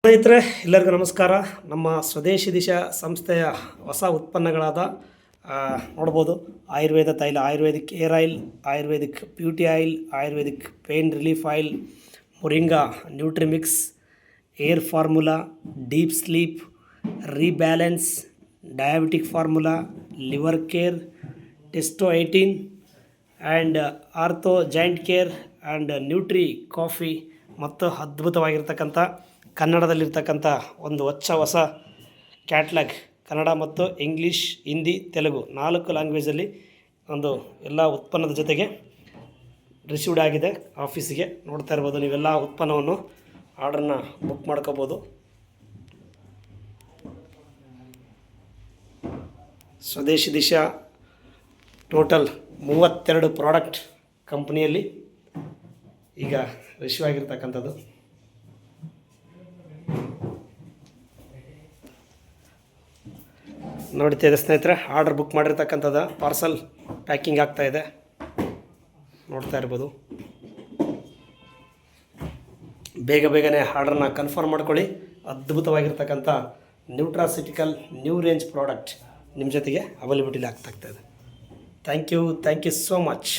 ಸ್ನೇಹಿತರೆ, ಎಲ್ಲರಿಗೂ ನಮಸ್ಕಾರ. ನಮ್ಮ ಸ್ವದೇಶಿ ದಿಶಾ ಸಂಸ್ಥೆಯ ಹೊಸ ಉತ್ಪನ್ನಗಳಾದ ನೋಡ್ಬೋದು, ಆಯುರ್ವೇದ ತೈಲ, ayurvedic hair oil, ayurvedic beauty oil, ayurvedic pain relief oil, moringa nutrimix, hair formula, deep sleep, rebalance, diabetic formula, liver care, testo 18 and ortho joint care and nutri coffee ಮತ್ತು ಅದ್ಭುತವಾಗಿರ್ತಕ್ಕಂಥ ಕನ್ನಡದಲ್ಲಿರ್ತಕ್ಕಂಥ ಒಂದು ಹೊಸ ಕ್ಯಾಟ್ಲಾಗ್, ಕನ್ನಡ ಮತ್ತು ಇಂಗ್ಲೀಷ್, ಹಿಂದಿ, ತೆಲುಗು 4 ಲ್ಯಾಂಗ್ವೇಜಲ್ಲಿ ಒಂದು ಎಲ್ಲ ಉತ್ಪನ್ನದ ಜೊತೆಗೆ received ಆಗಿದೆ ಆಫೀಸಿಗೆ. ನೋಡ್ತಾ ಇರ್ಬೋದು, ನೀವೆಲ್ಲ ಉತ್ಪನ್ನವನ್ನು ಆರ್ಡ್ರನ್ನ ಬುಕ್ ಮಾಡ್ಕೋಬೋದು. ಸ್ವದೇಶಿ ದಿಶಾ ಟೋಟಲ್ 32 ಪ್ರಾಡಕ್ಟ್ ಕಂಪ್ನಿಯಲ್ಲಿ ಈಗ ರಿಸೀವ್ ಆಗಿರ್ತಕ್ಕಂಥದ್ದು. ನೋಡ್ತಾ ಇದೆ ಸ್ನೇಹಿತರೆ, ಆರ್ಡರ್ ಬುಕ್ ಮಾಡಿರ್ತಕ್ಕಂಥದ್ದು ಪಾರ್ಸಲ್ ಪ್ಯಾಕಿಂಗ್ ಆಗ್ತಾಯಿದೆ, ನೋಡ್ತಾ ಇರ್ಬೋದು. ಬೇಗನೆ ಆರ್ಡ್ರನ್ನ ಕನ್ಫರ್ಮ್ ಮಾಡ್ಕೊಳ್ಳಿ. ಅದ್ಭುತವಾಗಿರ್ತಕ್ಕಂಥ ನ್ಯೂಟ್ರಾಸಿಟಿಕಲ್ ನ್ಯೂ ರೇಂಜ್ ಪ್ರಾಡಕ್ಟ್ ನಿಮ್ಮ ಜೊತೆಗೆ ಅವೈಲಬಿಲಿಟಿ ಆಗ್ತಾಯಿದೆ. Thank you so much.